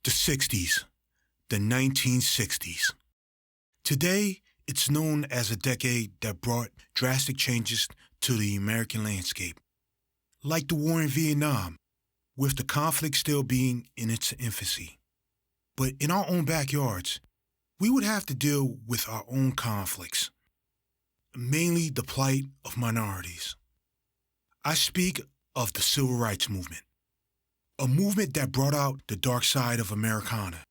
The 60s, the 1960s. Today, it's known as a decade that brought drastic changes to the American landscape. Like the war in Vietnam, with the conflict still being in its infancy. But in our own backyards, we would have to deal with our own conflicts, mainly the plight of minorities. I speak of the Civil Rights Movement, a movement that brought out the dark side of Americana,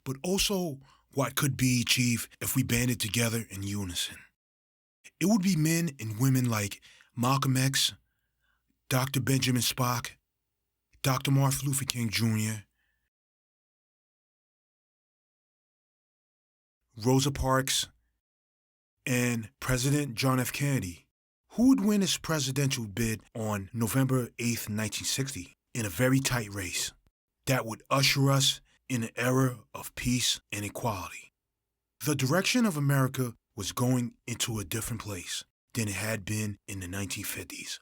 but also what could be achieved if we banded together in unison. It would be men and women like Malcolm X, Dr. Benjamin Spock, Dr. Martin Luther King Jr., Rosa Parks, and President John F. Kennedy, who would win his presidential bid on November 8, 1960, in a very tight race that would usher us in an era of peace and equality. The direction of America was going into a different place than it had been in the 1950s.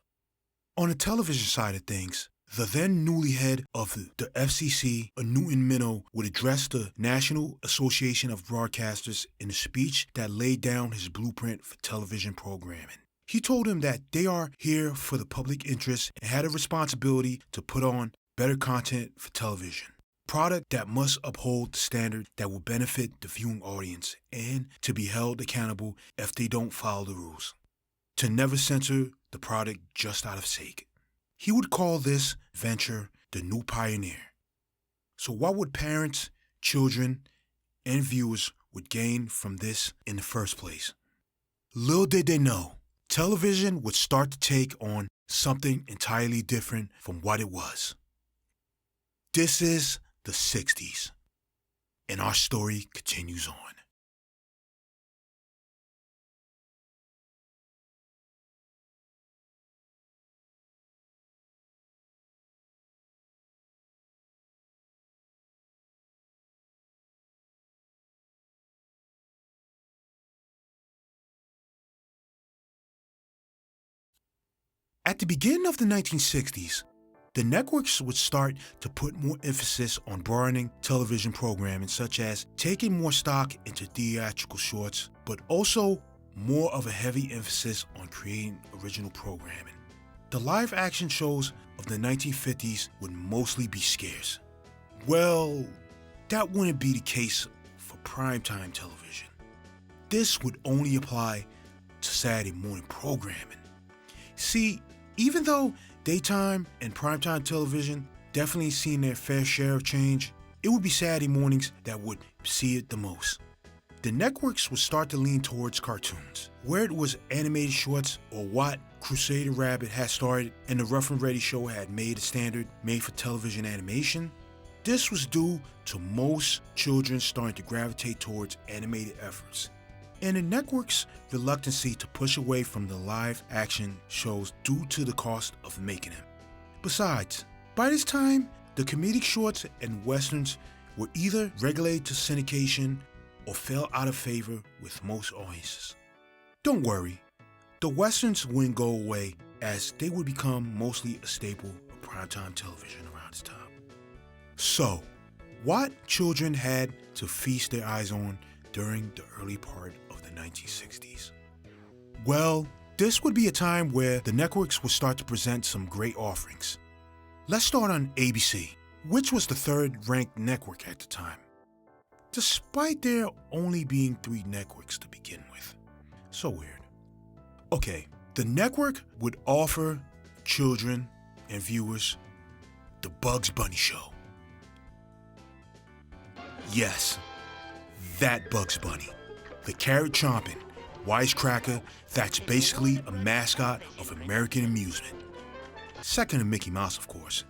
On the television side of things, the then newly head of the FCC, Newton Minow, would address the National Association of Broadcasters in a speech that laid down his blueprint for television programming. He told them that they are here for the public interest and had a responsibility to put on better content for television. Product that must uphold the standard that will benefit the viewing audience and to be held accountable if they don't follow the rules. To never censor the product just out of sake. He would call this venture the new pioneer. So what would parents, children, and viewers would gain from this in the first place? Little did they know, television would start to take on something entirely different from what it was. This is the 60s, and our story continues on. At the beginning of the 1960s, the networks would start to put more emphasis on broadening television programming, such as taking more stock into theatrical shorts, but also more of a heavy emphasis on creating original programming. The live action shows of the 1950s would mostly be scarce. Well, that wouldn't be the case for primetime television. This would only apply to Saturday morning programming. See, even though daytime and primetime television definitely seen their fair share of change, it would be Saturday mornings that would see it the most. The networks would start to lean towards cartoons, where it was animated shorts or what Crusader Rabbit had started and the Rough and Ready show had made a standard made for television animation. This was due to most children starting to gravitate towards animated efforts, and the network's reluctancy to push away from the live action shows due to the cost of making them. Besides, by this time, the comedic shorts and westerns were either regulated to syndication or fell out of favor with most audiences. Don't worry, the westerns wouldn't go away as they would become mostly a staple of primetime television around this time. So, what children had to feast their eyes on during the early part of the 1960s? Well, this would be a time where the networks would start to present some great offerings. Let's start on ABC, which was the third-ranked network at the time, despite there only being 3 networks to begin with. So weird. Okay, the network would offer children and viewers the Bugs Bunny Show. Yes, that Bugs Bunny, the carrot-chomping wisecracker that's basically a mascot of American amusement. Second to Mickey Mouse, of course,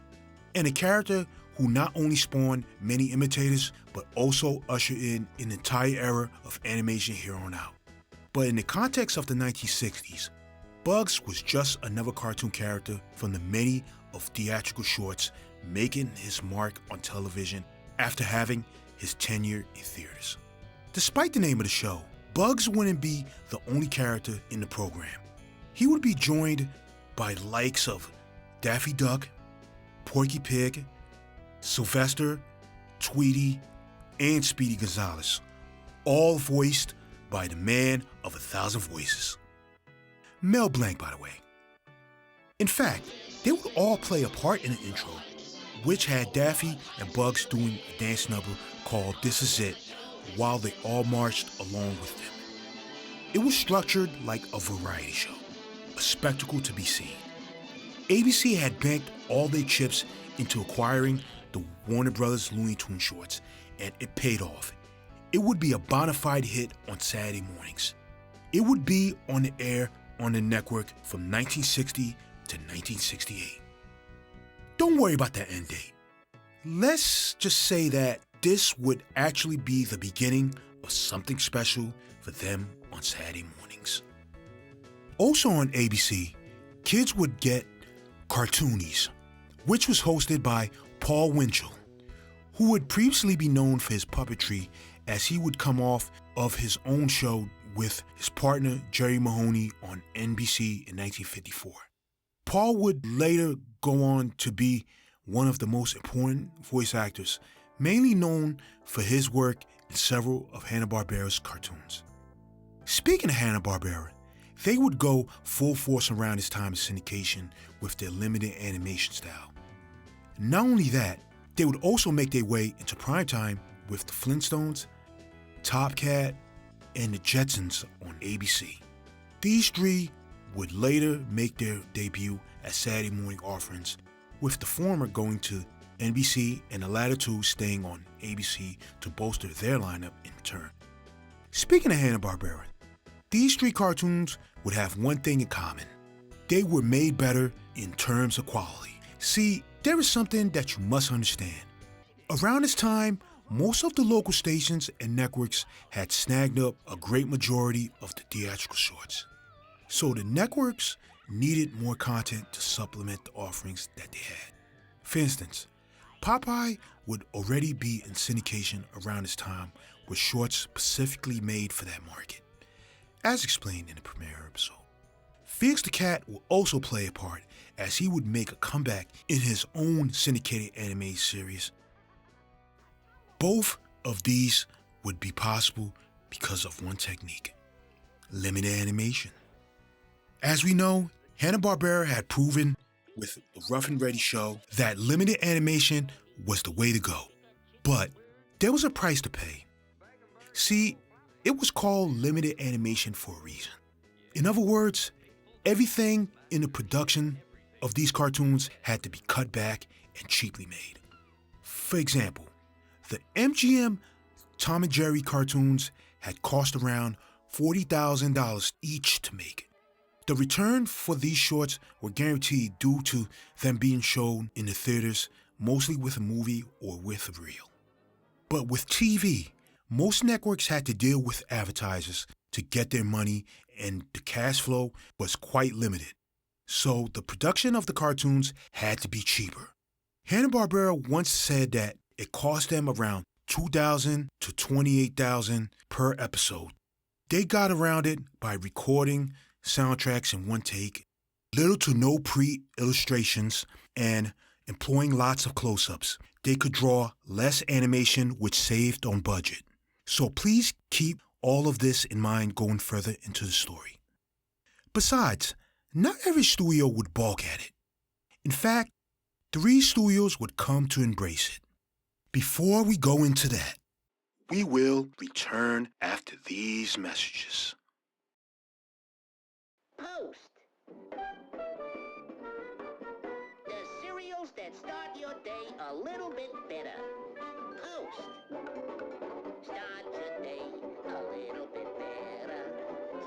and a character who not only spawned many imitators, but also ushered in an entire era of animation here on out. But in the context of the 1960s, Bugs was just another cartoon character from the many of theatrical shorts making his mark on television after having his tenure in theaters. Despite the name of the show, Bugs wouldn't be the only character in the program. He would be joined by the likes of Daffy Duck, Porky Pig, Sylvester, Tweety, and Speedy Gonzales, all voiced by the man of 1,000 voices. Mel Blanc, by the way. In fact, they would all play a part in the intro, which had Daffy and Bugs doing a dance number called This Is It, while they all marched along with them. It was structured like a variety show, a spectacle to be seen. ABC had banked all their chips into acquiring the Warner Brothers Looney Tunes shorts, and it paid off. It would be a bona fide hit on Saturday mornings. It would be on the air on the network from 1960 to 1968. Don't worry about that end date. Let's just say that this would actually be the beginning of something special for them on Saturday mornings. Also on ABC, kids would get Cartoonies, which was hosted by Paul Winchell, who would previously be known for his puppetry, as he would come off of his own show with his partner Jerry Mahoney on NBC in 1954. Paul would later go on to be one of the most important voice actors, mainly known for his work in several of Hanna-Barbera's cartoons. Speaking of Hanna-Barbera, they would go full force around this time of syndication with their limited animation style. Not only that, they would also make their way into primetime with the Flintstones, Top Cat, and the Jetsons on ABC. These three would later make their debut as Saturday morning offerings, with the former going to NBC and the latter two staying on ABC to bolster their lineup in return. Speaking of Hanna-Barbera, these three cartoons would have one thing in common. They were made better in terms of quality. See, there is something that you must understand. Around this time, most of the local stations and networks had snagged up a great majority of the theatrical shorts. So the networks needed more content to supplement the offerings that they had. For instance, Popeye would already be in syndication around this time with shorts specifically made for that market, as explained in the premiere episode. Felix the Cat will also play a part, as he would make a comeback in his own syndicated anime series. Both of these would be possible because of one technique: limited animation. As we know, Hanna-Barbera had proven with the Rough and Ready show that limited animation was the way to go. But there was a price to pay. See, it was called limited animation for a reason. In other words, everything in the production of these cartoons had to be cut back and cheaply made. For example, the MGM Tom and Jerry cartoons had cost around $40,000 each to make. The return for these shorts were guaranteed due to them being shown in the theaters, mostly with a movie or with a reel. But with TV, most networks had to deal with advertisers to get their money, and the cash flow was quite limited. So the production of the cartoons had to be cheaper. Hanna-Barbera once said that it cost them around $2,000 to $28,000 per episode. They got around it by recording soundtracks in one take, little to no pre-illustrations, and employing lots of close-ups. They could draw less animation, which saved on budget. So please keep all of this in mind going further into the story. Besides, not every studio would balk at it. In fact, 3 studios would come to embrace it. Before we go into that, we will return after these messages. Post. The cereals that start your day a little bit better. Post. Start your day a little bit better.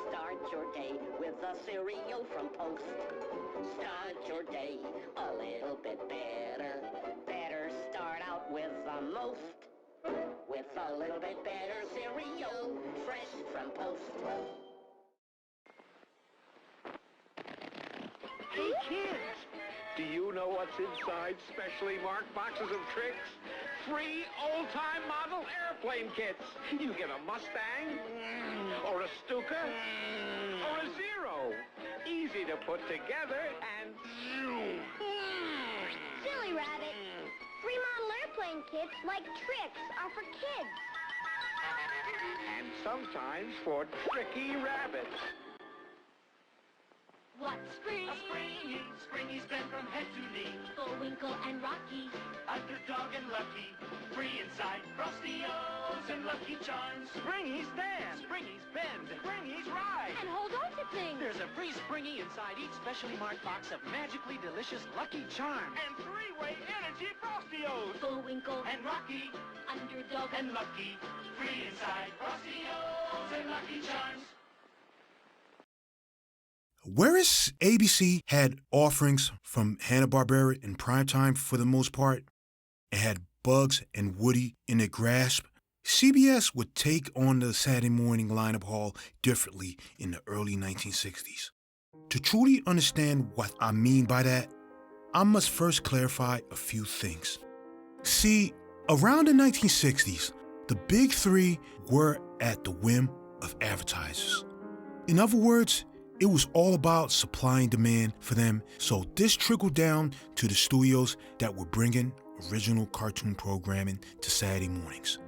Start your day with a cereal from Post. Start your day a little bit better. Better start out with the most. With a little bit better cereal, fresh from Post. Hey kids, do you know what's inside specially marked boxes of tricks? Free old-time model airplane kits. You get a Mustang, or a Stuka, or a Zero. Easy to put together and... Silly rabbit. Free model airplane kits like tricks are for kids. And sometimes for tricky rabbits. What's Spring? A springy, springy's been from head to knee. Bullwinkle and Rocky. Underdog and Lucky, free inside. Frosty-O's and Lucky Charms. Springy's stand, Springy's bend, Springy's ride. And hold on to things. There's a free Springy inside each specially marked box of magically delicious Lucky Charms. And three-way energy Frosty-O's. Bullwinkle And Rocky Underdog and Lucky, free inside. Frosty-O's and Lucky Charms. Whereas ABC had offerings from Hanna-Barbera in primetime for the most part, and had Bugs and Woody in their grasp, CBS would take on the Saturday morning lineup haul differently in the early 1960s. To truly understand what I mean by that, I must first clarify a few things. See, around the 1960s, the big three were at the whim of advertisers. In other words, it was all about supply and demand for them, so this trickled down to the studios that were bringing original cartoon programming to Saturday mornings.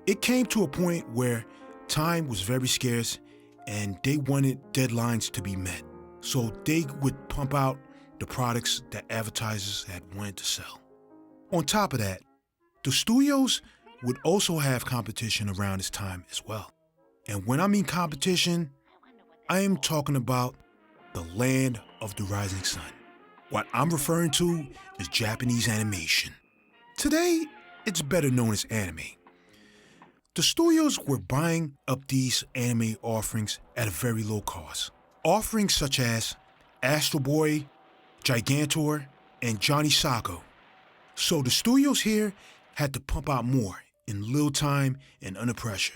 It came to a point where time was very scarce and they wanted deadlines to be met, so they would pump out the products that advertisers had wanted to sell. On top of that, the studios would also have competition around this time as well. And when I mean competition, I am talking about the land of the rising sun. What I'm referring to is Japanese animation. Today, it's better known as anime. The studios were buying up these anime offerings at a very low cost. Offerings such as Astro Boy, Gigantor, and Johnny Sacco. So the studios here had to pump out more in little time and under pressure.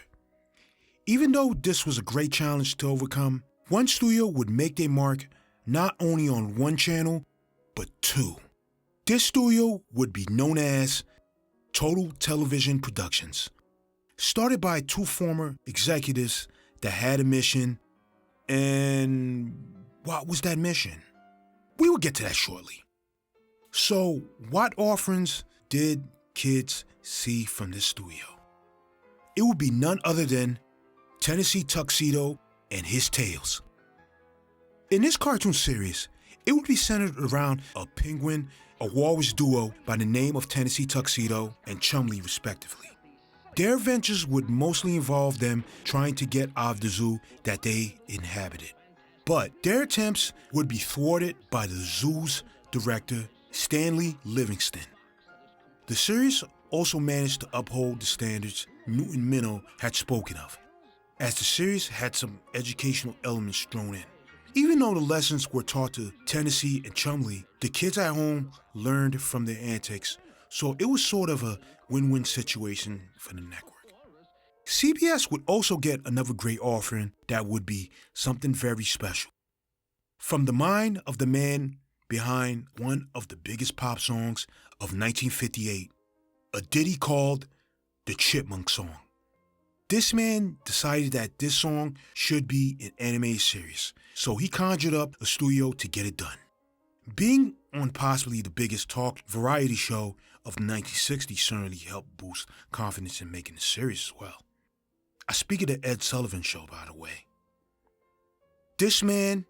Even though this was a great challenge to overcome, one studio would make their mark not only on one channel, but two. This studio would be known as Total Television Productions, started by two former executives that had a mission. And what was that mission? We will get to that shortly. So, what offerings did kids see from this studio? It would be none other than Tennessee Tuxedo and His Tales. In this cartoon series, it would be centered around a penguin, a walrus duo by the name of Tennessee Tuxedo and Chumley, respectively. Their adventures would mostly involve them trying to get out of the zoo that they inhabited. But their attempts would be thwarted by the zoo's director, Stanley Livingston. The series also managed to uphold the standards Newton Minow had spoken of, as the series had some educational elements thrown in. Even though the lessons were taught to Tennessee and Chumley, the kids at home learned from their antics, so it was sort of a win-win situation for the network. CBS would also get another great offering that would be something very special. From the mind of the man behind one of the biggest pop songs of 1958, a ditty called the Chipmunk Song. This man decided that this song should be an animated series, so he conjured up a studio to get it done. Being on possibly the biggest talk variety show of the 1960s certainly helped boost confidence in making the series as well. I speak of the Ed Sullivan Show, by the way. This man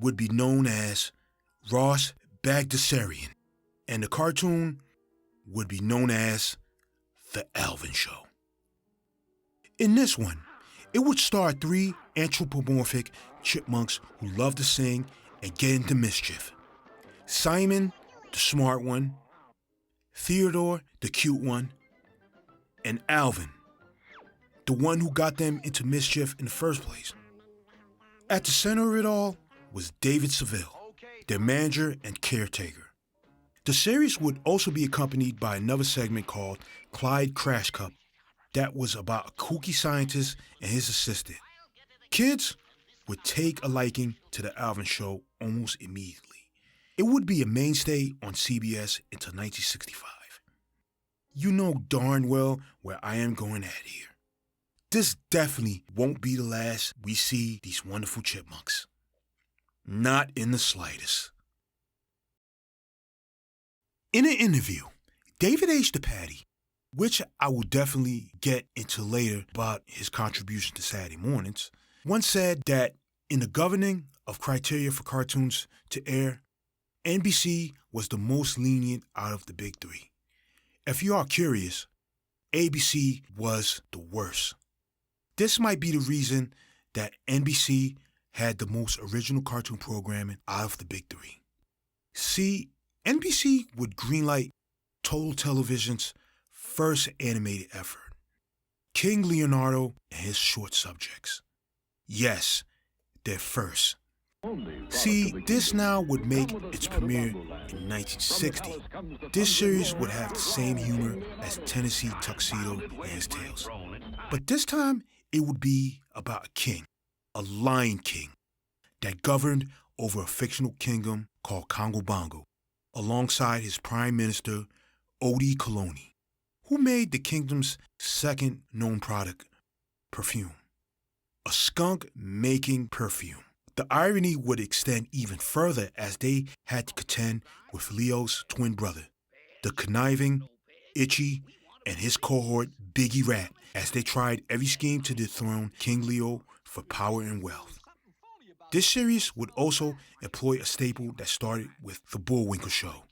would be known as Ross Bagdasarian, and the cartoon would be known as The Alvin Show. In this one, it would star three anthropomorphic chipmunks who love to sing and get into mischief. Simon, the smart one, Theodore, the cute one, and Alvin, the one who got them into mischief in the first place. At the center of it all was David Seville, their manager and caretaker. The series would also be accompanied by another segment called Clyde Crash Cup that was about a kooky scientist and his assistant. Kids would take a liking to the Alvin Show almost immediately. It would be a mainstay on CBS until 1965. You know darn well where I am going at here. This definitely won't be the last we see these wonderful chipmunks. Not in the slightest. In an interview, David H. DePatie, which I will definitely get into later about his contribution to Saturday mornings, once said that in the governing of criteria for cartoons to air, NBC was the most lenient out of the big three. If you are curious, ABC was the worst. This might be the reason that NBC had the most original cartoon programming out of the big three. See, NBC would greenlight Total Television's first animated effort, King Leonardo and his short subjects. Yes, their first. See, this now would make its premiere in 1960. This series would have the same humor as Tennessee Tuxedo and his tales. But this time, it would be about a king, a lion king, that governed over a fictional kingdom called Congo Bongo, alongside his prime minister, Odi Koloni, who made the kingdom's second known product, perfume. A skunk-making perfume. The irony would extend even further as they had to contend with Leo's twin brother, the conniving, Itchy, and his cohort Biggie Rat, as they tried every scheme to dethrone King Leo for power and wealth. This series would also employ a staple that started with The Bullwinkle Show,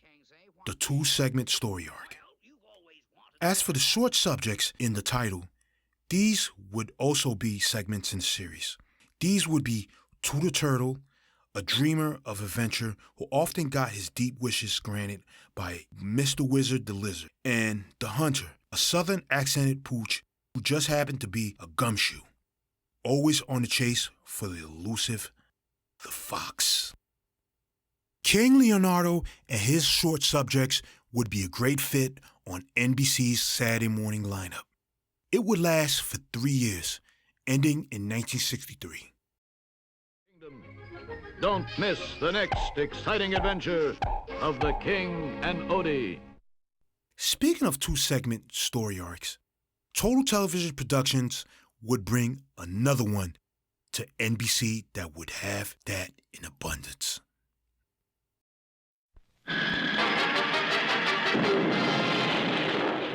the two-segment story arc. As for the short subjects in the title, these would also be segments in the series. These would be Tooter Turtle, a dreamer of adventure who often got his deep wishes granted by Mr. Wizard the Lizard, and The Hunter, a southern accented pooch who just happened to be a gumshoe, always on the chase for the elusive the fox. King Leonardo and his short subjects would be a great fit on NBC's Saturday morning lineup. It would last for 3 years, ending in 1963. Don't miss the next exciting adventure of the King and Odie. Speaking of two-segment story arcs, Total Television Productions would bring another one to NBC that would have that in abundance.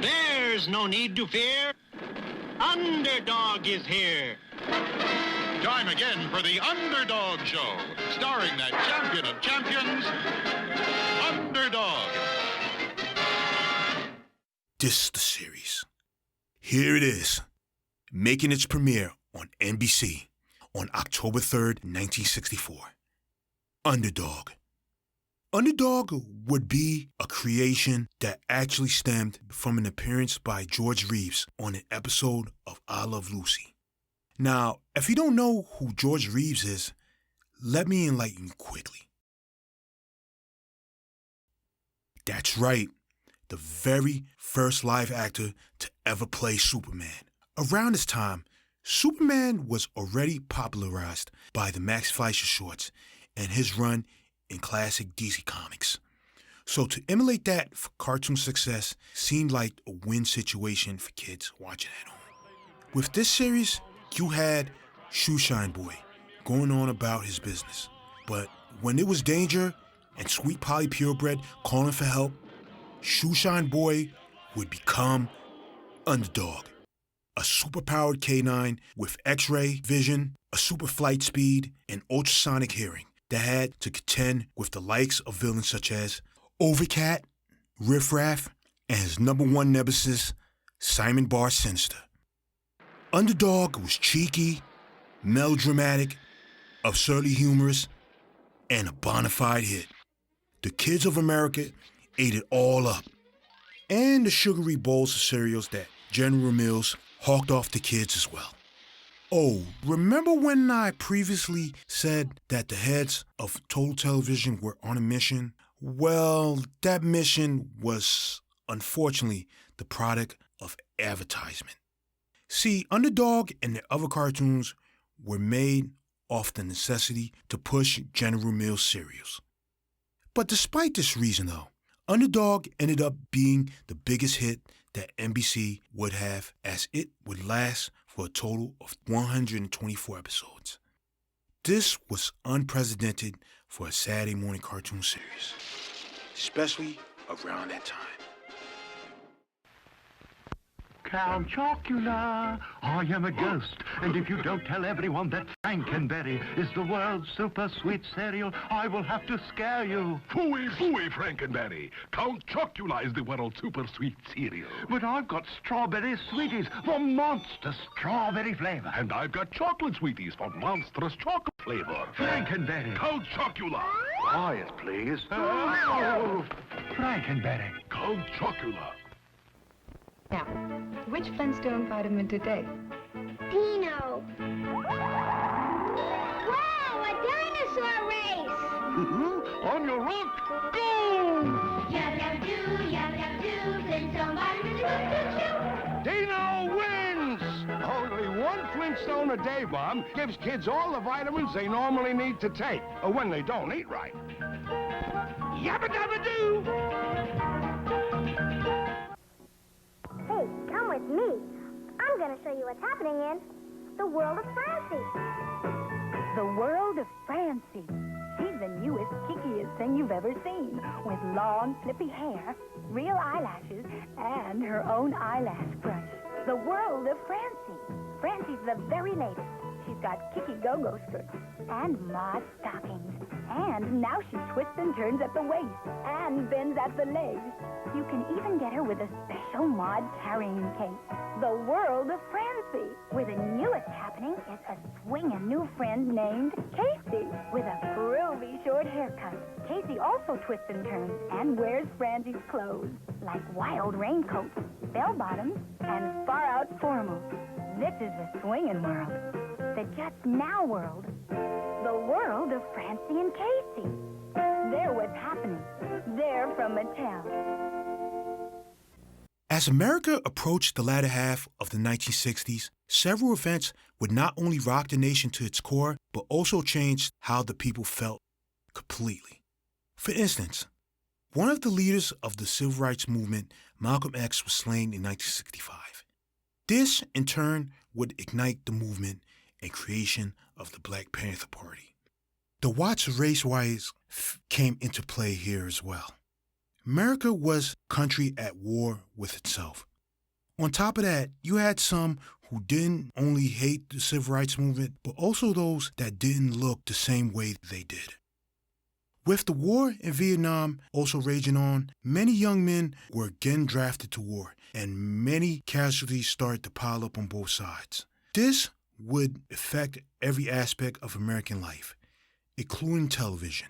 There's no need to fear. Underdog is here. Time again for the Underdog Show, starring that champion of champions, Underdog. This is the series. Here it is, making its premiere on NBC on October 3rd, 1964. Underdog. Underdog would be a creation that actually stemmed from an appearance by George Reeves on an episode of I Love Lucy. Now, if you don't know who George Reeves is, let me enlighten you quickly. That's right, the very first live actor to ever play Superman. Around this time, Superman was already popularized by the Max Fleischer shorts and his run in classic DC Comics. So to emulate that for cartoon success seemed like a win situation for kids watching at home. With this series, you had Shoeshine Boy going on about his business. But when it was danger and Sweet Polly Purebred calling for help, Shoeshine Boy would become Underdog, a superpowered canine with X-ray vision, a super flight speed, and ultrasonic hearing that had to contend with the likes of villains such as Overcat, Riff Raff, and his number one nemesis, Simon Bar Sinister. Underdog was cheeky, melodramatic, absurdly humorous, and a bona fide hit. The kids of America ate it all up, and the sugary bowls of cereals that General Mills hawked off to kids as well. Oh, remember when I previously said that the heads of Total Television were on a mission? Well, that mission was, unfortunately, the product of advertisement. See, Underdog and the other cartoons were made off the necessity to push General Mills cereals. But despite this reason, though, Underdog ended up being the biggest hit that NBC would have, as it would last for a total of 124 episodes. This was unprecedented for a Saturday morning cartoon series, especially around that time. Count Chocula, I am a ghost, and if you don't tell everyone that Frankenberry is the world's super sweet cereal, I will have to scare you. Phooey, phooey, Frankenberry. Count Chocula is the world's super sweet cereal. But I've got strawberry sweeties for monster strawberry flavor. And I've got chocolate sweeties for monstrous chocolate flavor. Frankenberry. Count Chocula. Quiet, please. Oh, Frankenberry. Count Chocula. Now, which Flintstone vitamin today? Dino. Wow, a dinosaur race! On your rock, go! Yabba-dabba-doo, Flintstone vitamin, choo-choo-choo! Dino wins! Only one Flintstone a day bomb gives kids all the vitamins they normally need to take, or when they don't eat right. Yabba-dabba-doo! Hey, come with me. I'm going to show you what's happening in the world of Francie. The world of Francie. She's the newest, kickiest thing you've ever seen, with long, flippy hair, real eyelashes, and her own eyelash brush. The world of Francie. Francie's the very latest. She's got kicky go-go skirts and mod stockings. And now she twists and turns at the waist and bends at the legs. You can even get her with a special mod carrying case. The world of Francie. Where the newest happening is a swinging new friend named Casey with a groovy short haircut. Casey also twists and turns and wears Francie's clothes, like wild raincoats, bell-bottoms, and far-out formals. This is the swinging world. The just now world. The world of Francie and Casey. They're what's happening. They're from Mattel. As America approached the latter half of the 1960s, several events would not only rock the nation to its core, but also change how the people felt completely. For instance, one of the leaders of the civil rights movement, Malcolm X, was slain in 1965. This, in turn, would ignite the movement and creation of the Black Panther Party. The Watts race riots came into play here as well. America was a country at war with itself. On top of that, you had some who didn't only hate the civil rights movement, but also those that didn't look the same way they did. With the war in Vietnam also raging on, many young men were again drafted to war, and many casualties started to pile up on both sides. This would affect every aspect of American life, including television.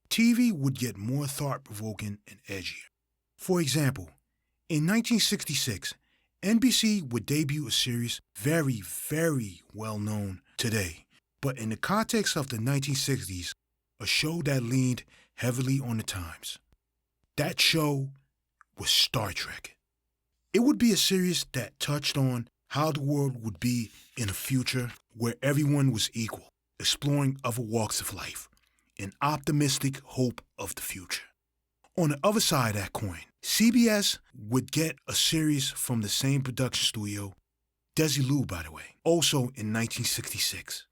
TV would get more thought-provoking and edgier. For example, in 1966, NBC would debut a series very, very well known today, but in the context of the 1960s, a show that leaned heavily on the times. That show was Star Trek. It would be a series that touched on how the world would be in a future where everyone was equal, exploring other walks of life, an optimistic hope of the future. On the other side of that coin, CBS would get a series from the same production studio, Desilu, by the way, also in 1966.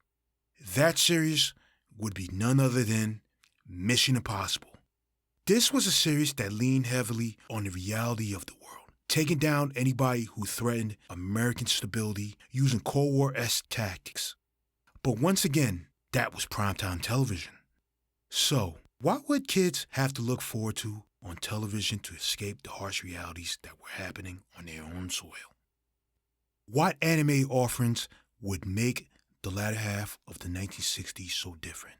That series would be none other than Mission Impossible. This was a series that leaned heavily on the reality of the world, taking down anybody who threatened American stability using Cold War-esque tactics. But once again, that was primetime television. So, what would kids have to look forward to on television to escape the harsh realities that were happening on their own soil? What anime offerings would make the latter half of the 1960s so different?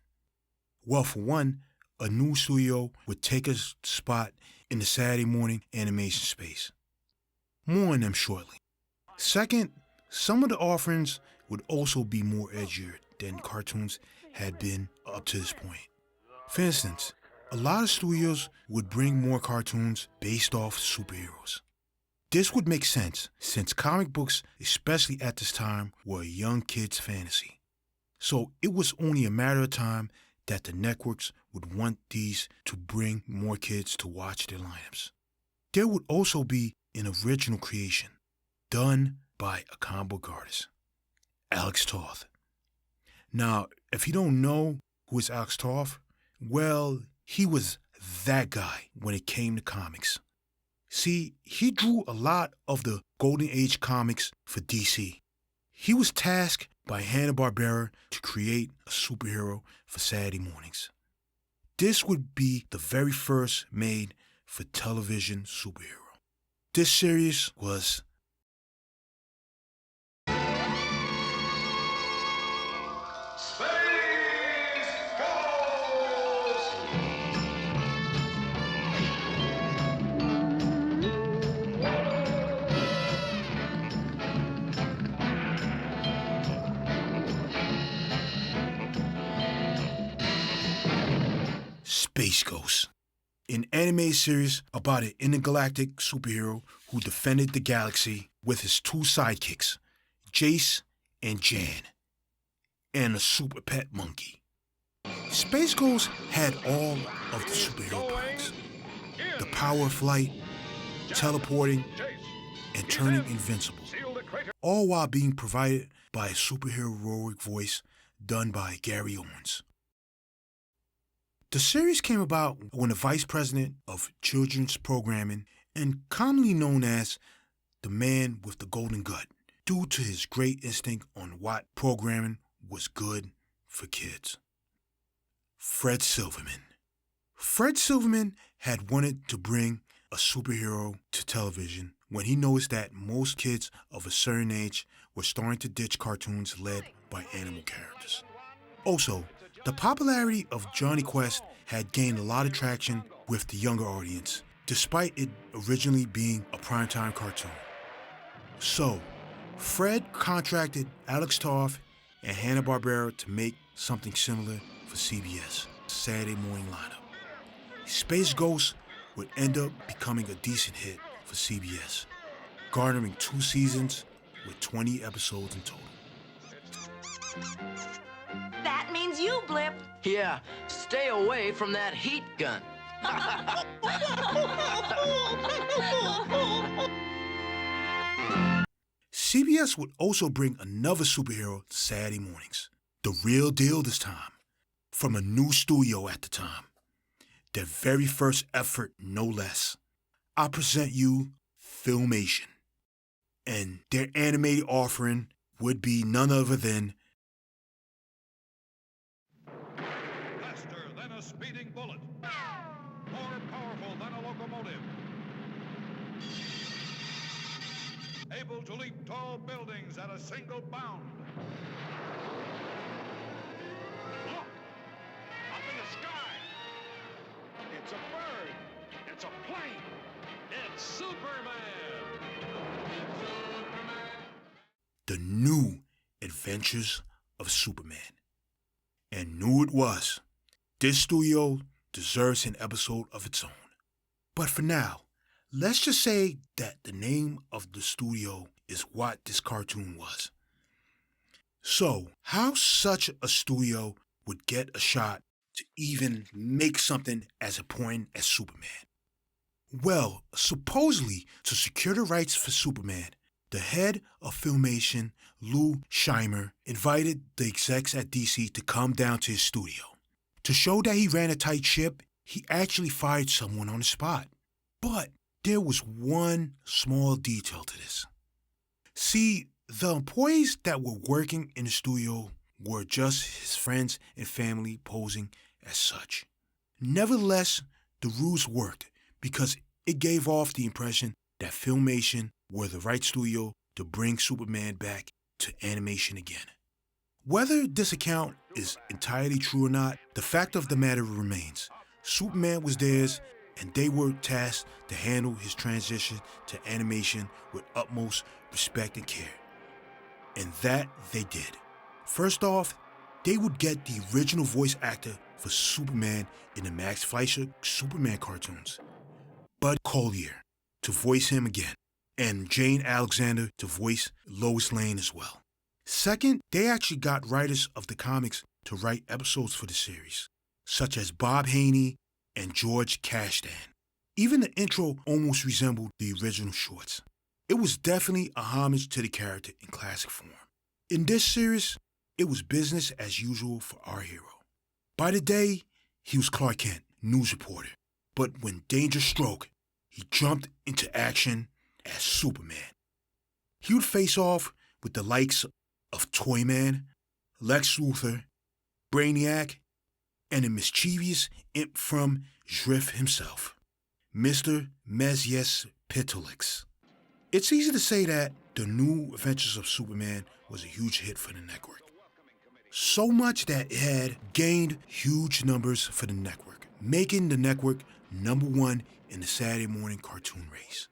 Well, for one, a new studio would take a spot in the Saturday morning animation space. More on them shortly. Second, some of the offerings would also be more edgier than cartoons had been up to this point. For instance, a lot of studios would bring more cartoons based off superheroes. This would make sense since comic books, especially at this time, were a young kid's fantasy. So it was only a matter of time that the networks would want these to bring more kids to watch their lineups. There would also be an original creation done by a comic book artist, Alex Toth. Now, if you don't know who is Alex Toth, well, he was that guy when it came to comics. See, he drew a lot of the Golden Age comics for DC. He was tasked by Hanna-Barbera to create a superhero for Saturday mornings. This would be the very first made for television superhero. This series was Space Ghost, an anime series about an intergalactic superhero who defended the galaxy with his two sidekicks, Jace and Jan, and a super pet monkey. Space Ghost had all of the superhero perks: the power of flight, teleporting, and turning invincible, all while being provided by a superheroic voice done by Gary Owens. The series came about when the vice president of children's programming, and commonly known as the man with the golden gut, due to his great instinct on what programming was good for kids. Fred Silverman. Fred Silverman had wanted to bring a superhero to television when he noticed that most kids of a certain age were starting to ditch cartoons led by animal characters. Also, the popularity of Johnny Quest had gained a lot of traction with the younger audience, despite it originally being a primetime cartoon. So, Fred contracted Alex Toth and Hanna-Barbera to make something similar for CBS, Saturday morning lineup. Space Ghost would end up becoming a decent hit for CBS, garnering 2 seasons with 20 episodes in total. That means you, Blip. Yeah, stay away from that heat gun. CBS would also bring another superhero to Saturday mornings. The real deal this time. From a new studio at the time. Their very first effort, no less. I present you Filmation. And their animated offering would be none other than Faster than a speeding bullet. More powerful than a locomotive. Able to leap tall buildings at a single bound. Look! Up in the sky! It's a bird! It's a plane! It's Superman! The New Adventures of Superman. And new it was. This studio deserves an episode of its own. But for now, let's just say that the name of the studio is what this cartoon was. So, how such a studio would get a shot to even make something as important as Superman? Well, supposedly, to secure the rights for Superman, the head of Filmation, Lou Scheimer, invited the execs at DC to come down to his studio. To show that he ran a tight ship, he actually fired someone on the spot. But there was one small detail to this. See, the employees that were working in the studio were just his friends and family posing as such. Nevertheless, the ruse worked because it gave off the impression that Filmation were the right studio to bring Superman back to animation again. Whether this account is entirely true or not, the fact of the matter remains. Superman was theirs, and they were tasked to handle his transition to animation with utmost respect and care. And that they did. First off, they would get the original voice actor for Superman in the Max Fleischer Superman cartoons, Bud Collyer, to voice him again, and Jane Alexander to voice Lois Lane as well. Second, they actually got writers of the comics to write episodes for the series, such as Bob Haney and George Kasdan. Even the intro almost resembled the original shorts. It was definitely a homage to the character in classic form. In this series, it was business as usual for our hero. By the day, he was Clark Kent, news reporter. But when danger struck, he jumped into action as Superman. He would face off with the likes of Toyman, Lex Luthor, Brainiac, and the mischievous imp from Drift himself, Mr. Mesias Pitolix. It's easy to say that the New Adventures of Superman was a huge hit for the network. So much that it had gained huge numbers for the network, making the network #1 in the Saturday morning cartoon race.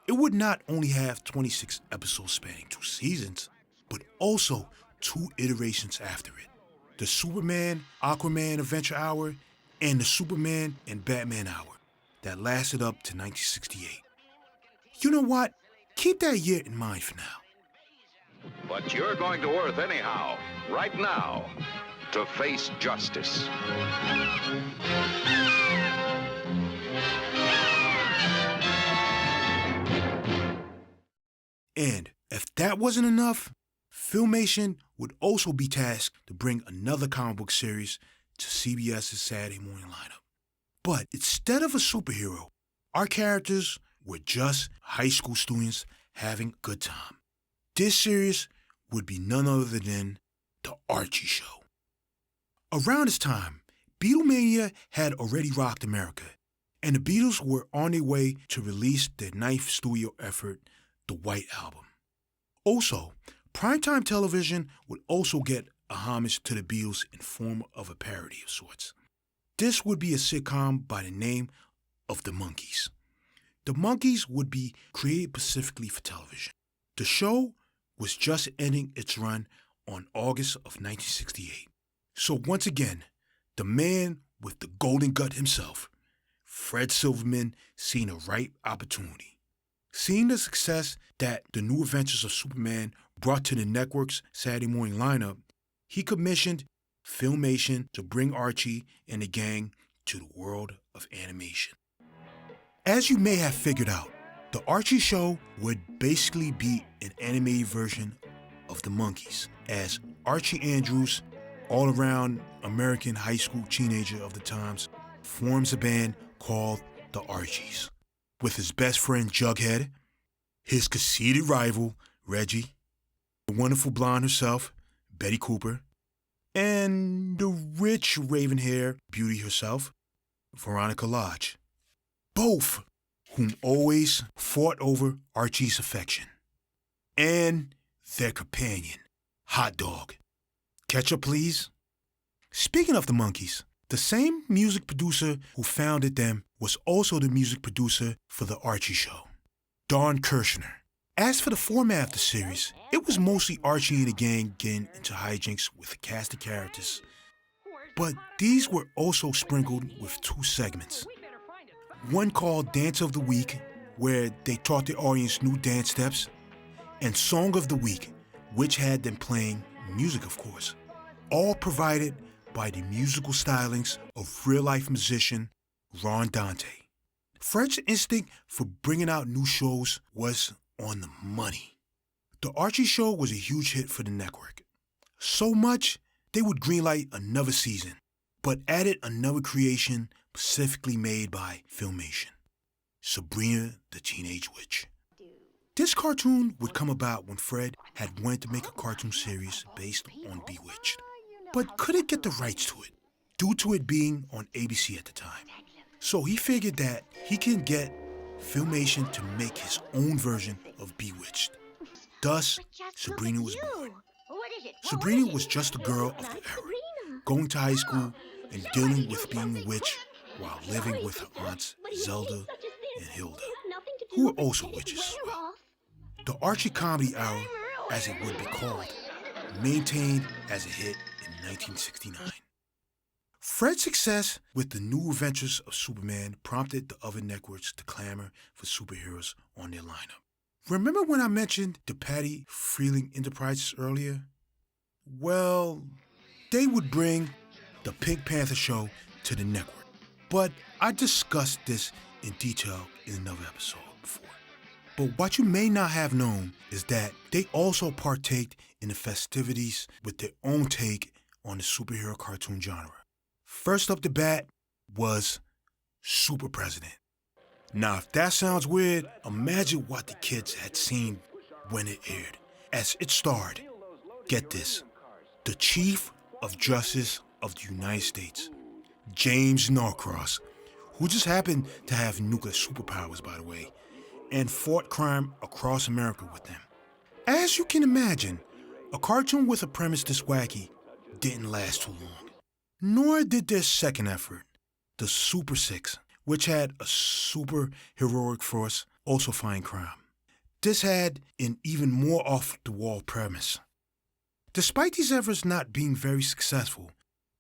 It would not only have 26 episodes spanning 2 seasons, but also 2 iterations after it. The Superman, Aquaman Adventure Hour, and the Superman and Batman Hour that lasted up to 1968. You know what? Keep that year in mind for now. But you're going to Earth anyhow, right now, to face justice. And if that wasn't enough, Filmation would also be tasked to bring another comic book series to CBS's Saturday morning lineup. But instead of a superhero, our characters were just high school students having a good time. This series would be none other than The Archie Show. Around this time, Beatlemania had already rocked America, and the Beatles were on their way to release their 9th studio effort, The White Album. Also, primetime television would also get a homage to the Beatles in form of a parody of sorts. This would be a sitcom by the name of The Monkees. The Monkees would be created specifically for television. The show was just ending its run on August of 1968. So once again, the man with the golden gut himself, Fred Silverman, seen a ripe opportunity. Seeing the success that the New Adventures of Superman brought to the network's Saturday morning lineup, he commissioned Filmation to bring Archie and the gang to the world of animation. As you may have figured out, the Archie Show would basically be an animated version of the Monkees, as Archie Andrews, all-around American high school teenager of the times, forms a band called the Archies, with his best friend Jughead, his conceited rival Reggie, the wonderful blonde herself, Betty Cooper, and the rich raven-haired beauty herself, Veronica Lodge, both whom always fought over Archie's affection, and their companion, Hot Dog. Ketchup, please? Speaking of the Monkees, the same music producer who founded them was also the music producer for the Archie Show, Don Kirshner. As for the format of the series, it was mostly Archie and the gang getting into hijinks with a cast of characters, but these were also sprinkled with 2 segments. One called Dance of the Week, where they taught the audience new dance steps, and Song of the Week, which had them playing music, of course, all provided by the musical stylings of real-life musician Ron Dante. Fred's instinct for bringing out new shows was on the money. The Archie Show was a huge hit for the network. So much, they would greenlight another season, but added another creation specifically made by Filmation, Sabrina the Teenage Witch. This cartoon would come about when Fred had wanted to make a cartoon series based on Bewitched, but couldn't get the rights to it, due to it being on ABC at the time. So he figured that he can get Filmation to make his own version of Bewitched. Thus, Sabrina was born. Sabrina was just a girl of the era, going to high school and dealing with being a witch while living with her aunts Zelda and Hilda, who were also witches as well. The Archie Comedy Hour, as it would be called, maintained as a hit in 1969. Fred's success with the New Adventures of Superman prompted the other networks to clamor for superheroes on their lineup. Remember when I mentioned the Patty Freeling Enterprises earlier? Well, they would bring the Pink Panther show to the network, but I discussed this in detail in another episode before. But what you may not have known is that they also partaked in the festivities with their own take on the superhero cartoon genre. First up the bat was Super President. Now, if that sounds weird, imagine what the kids had seen when it aired. As it starred, get this, the Chief of Justice of the United States, James Norcross, who just happened to have nuclear superpowers, by the way, and fought crime across America with them. As you can imagine, a cartoon with a premise this wacky didn't last too long. Nor did their second effort, the Super Six, which had a super heroic force also fighting crime. This had an even more off-the-wall premise. Despite these efforts not being very successful,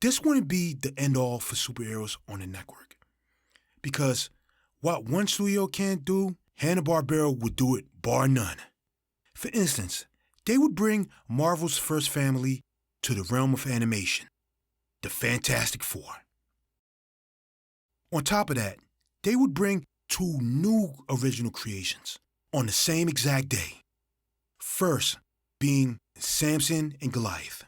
this wouldn't be the end-all for superheroes on the network. Because what one studio can't do, Hanna-Barbera would do it bar none. For instance, they would bring Marvel's first family to the realm of animation, the Fantastic Four. On top of that, they would bring two new original creations on the same exact day. First being Samson and Goliath.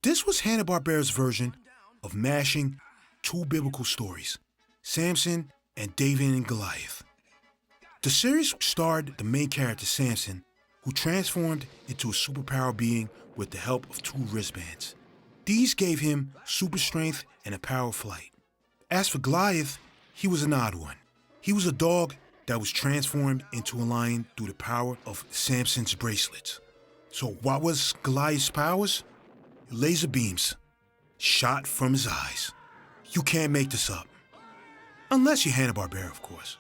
This was Hanna-Barbera's version of mashing two biblical stories, Samson and David and Goliath. The series starred the main character Samson, who transformed into a superpower being with the help of two wristbands. These gave him super strength and a power of flight. As for Goliath, he was an odd one. He was a dog that was transformed into a lion through the power of Samson's bracelets. So what was Goliath's powers? Laser beams shot from his eyes. You can't make this up. Unless you're Hanna-Barbera, of course.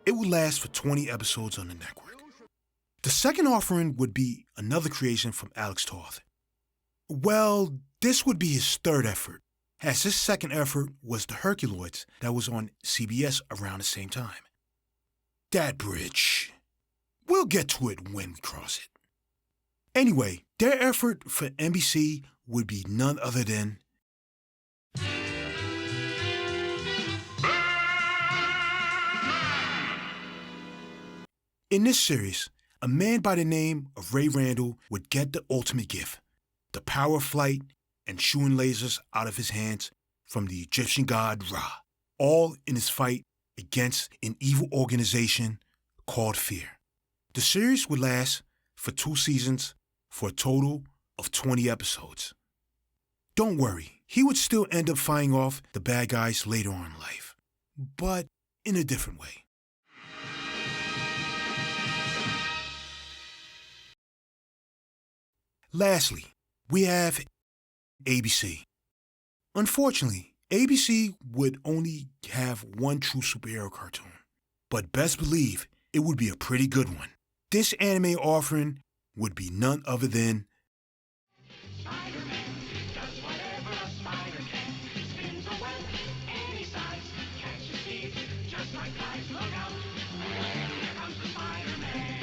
It would last for 20 episodes on the network. The second offering would be another creation from Alex Toth. Well, this would be his third effort, as his second effort was the Herculoids that was on CBS around the same time. That bridge. We'll get to it when we cross it. Anyway, their effort for NBC would be none other than in this series, a man by the name of Ray Randall would get the ultimate gift, the power of flight and shooting lasers out of his hands from the Egyptian god Ra, all in his fight against an evil organization called Fear. The series would last for 2 seasons for a total of 20 episodes. Don't worry, he would still end up fighting off the bad guys later on in life, but in a different way. Lastly, we have ABC. Unfortunately, ABC would only have one true superhero cartoon, but best believe it would be a pretty good one. This anime offering would be none other than Spider-Man does whatever a spider can. He spins a web any size, catches thieves just like flies. Look out! Here comes the Spider-Man.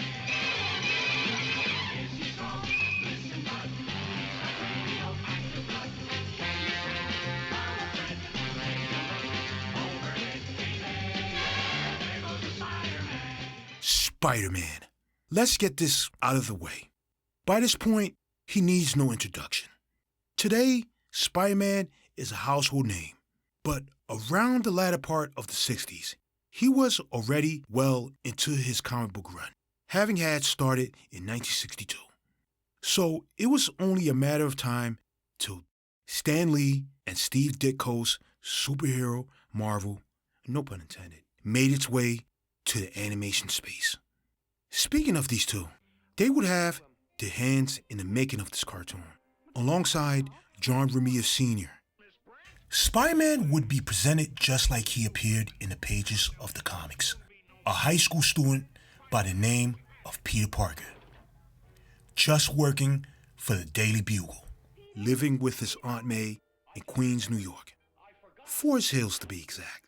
Is he strong? Listen, bud. He's got radioactive blood. Can you follow a thread? Take a look overhead, baby. There goes the Spider-Man. Spider-Man. Let's get this out of the way. By this point, he needs no introduction. Today, Spider-Man is a household name, but around the latter part of the 60s, he was already well into his comic book run, having had started in 1962. So it was only a matter of time till Stan Lee and Steve Ditko's superhero Marvel, no pun intended, made its way to the animation space. Speaking of these two, they would have their hands in the making of this cartoon, alongside John Romita Sr. Spider-Man would be presented just like he appeared in the pages of the comics, a high school student by the name of Peter Parker, just working for the Daily Bugle, living with his Aunt May in Queens, New York, Forest Hills to be exact,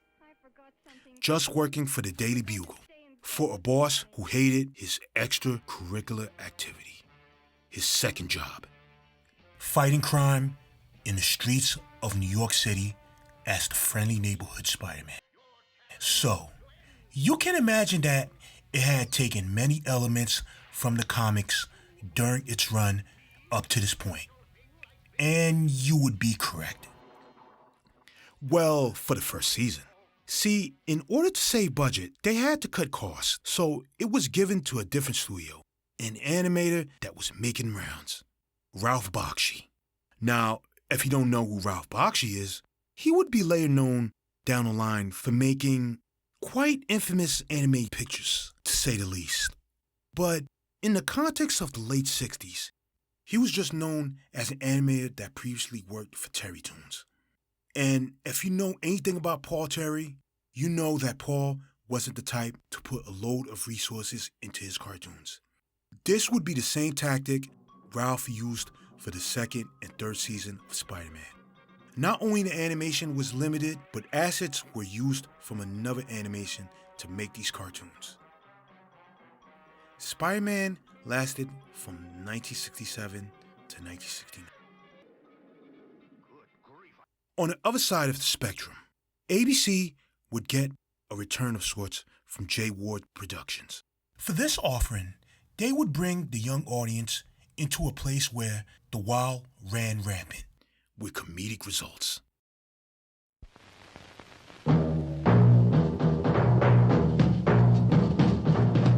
just working for the Daily Bugle, for a boss who hated his extracurricular activity, his second job, fighting crime in the streets of New York City as the friendly neighborhood Spider-Man. So, you can imagine that it had taken many elements from the comics during its run up to this point. And you would be correct. Well, for the first season. See, in order to save budget, they had to cut costs, so it was given to a different studio, an animator that was making rounds, Ralph Bakshi. Now, if you don't know who Ralph Bakshi is, he would be later known down the line for making quite infamous anime pictures, to say the least. But in the context of the late 60s, he was just known as an animator that previously worked for Terry Toons. And if you know anything about Paul Terry, you know that Paul wasn't the type to put a load of resources into his cartoons. This would be the same tactic Ralph used for the second and third season of Spider-Man. Not only the animation was limited, but assets were used from another animation to make these cartoons. Spider-Man lasted from 1967 to 1969. On the other side of the spectrum, ABC would get a return of sorts from J. Ward Productions. For this offering, they would bring the young audience into a place where the wild ran rampant, with comedic results.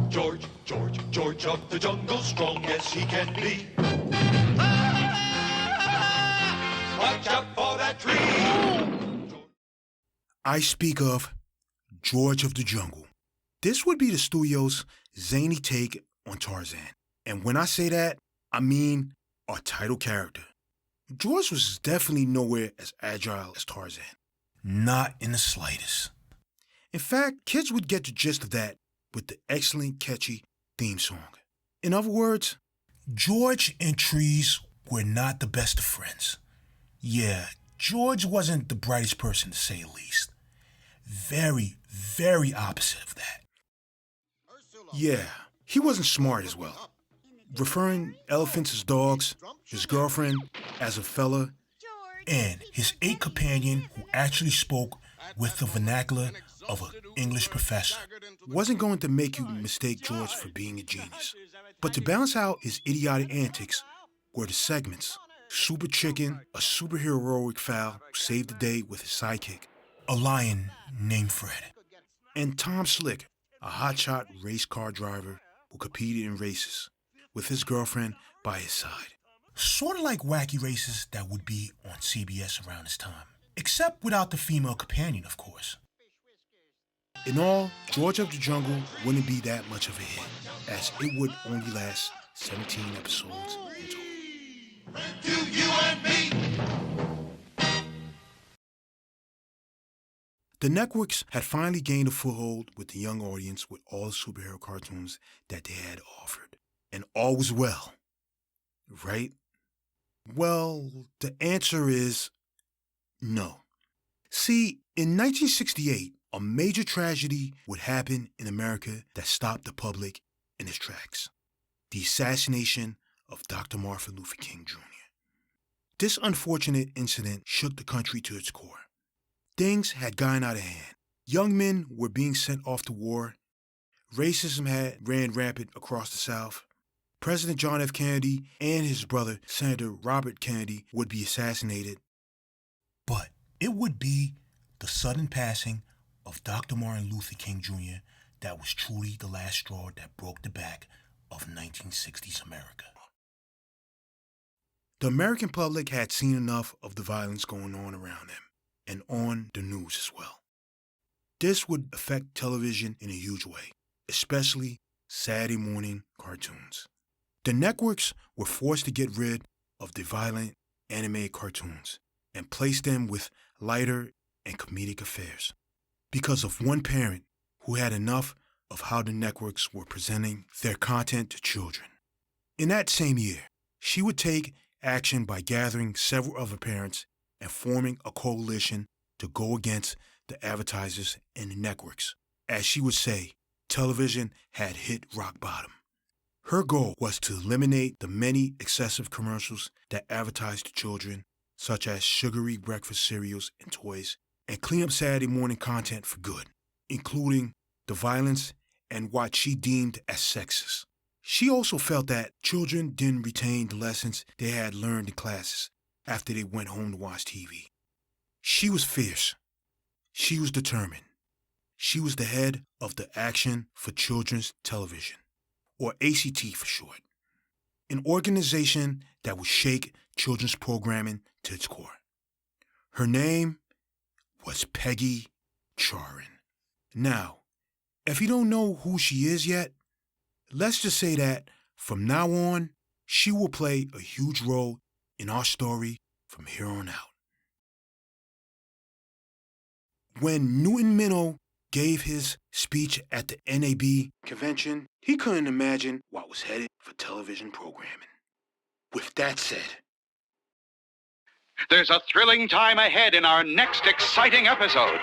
George of the jungle, strong as he can be. Watch out for that tree. I speak of George of the Jungle. This would be the studio's zany take on Tarzan. And when I say that, I mean our title character. George was definitely nowhere as agile as Tarzan. Not in the slightest. In fact, kids would get the gist of that with the excellent, catchy theme song. In other words, George and trees were not the best of friends. Yeah, George wasn't the brightest person, to say the least. Very, very opposite of that. Yeah, he wasn't smart as well. Referring elephants as dogs, his girlfriend as a fella, and his 8 companion who actually spoke with the vernacular of an English professor wasn't going to make you mistake George for being a genius. But to balance out his idiotic antics were the segments. Super Chicken, a superheroic fowl who saved the day with his sidekick, a lion named Fred, and Tom Slick, a hotshot race car driver who competed in races with his girlfriend by his side. Sort of like wacky races that would be on CBS around this time, except without the female companion, of course. In all, George of the Jungle wouldn't be that much of a hit, as it would only last 17 episodes in total. To you and me. The networks had finally gained a foothold with the young audience with all the superhero cartoons that they had offered. And all was well, right? Well, the answer is no. See, in 1968, a major tragedy would happen in America that stopped the public in its tracks. The assassination of Dr. Martin Luther King Jr. This unfortunate incident shook the country to its core. Things had gotten out of hand. Young men were being sent off to war. Racism had ran rampant across the South. President John F. Kennedy and his brother, Senator Robert Kennedy, would be assassinated. But it would be the sudden passing of Dr. Martin Luther King Jr. that was truly the last straw that broke the back of 1960s America. The American public had seen enough of the violence going on around them, and on the news as well. This would affect television in a huge way, especially Saturday morning cartoons. The networks were forced to get rid of the violent animated cartoons and place them with lighter and comedic affairs because of one parent who had enough of how the networks were presenting their content to children. In that same year, she would take action by gathering several other parents and forming a coalition to go against the advertisers and the networks. As she would say, television had hit rock bottom. Her goal was to eliminate the many excessive commercials that advertised to children, such as sugary breakfast cereals and toys, and clean up Saturday morning content for good, including the violence and what she deemed as sexist. She also felt that children didn't retain the lessons they had learned in classes after they went home to watch TV. She was fierce. She was determined. She was the head of the Action for Children's Television, or ACT for short, an organization that would shake children's programming to its core. Her name was Peggy Charin. Now, if you don't know who she is yet, let's just say that from now on, she will play a huge role in our story from here on out. When Newton Minow gave his speech at the NAB convention, he couldn't imagine what was headed for television programming. With that said, there's a thrilling time ahead in our next exciting episode.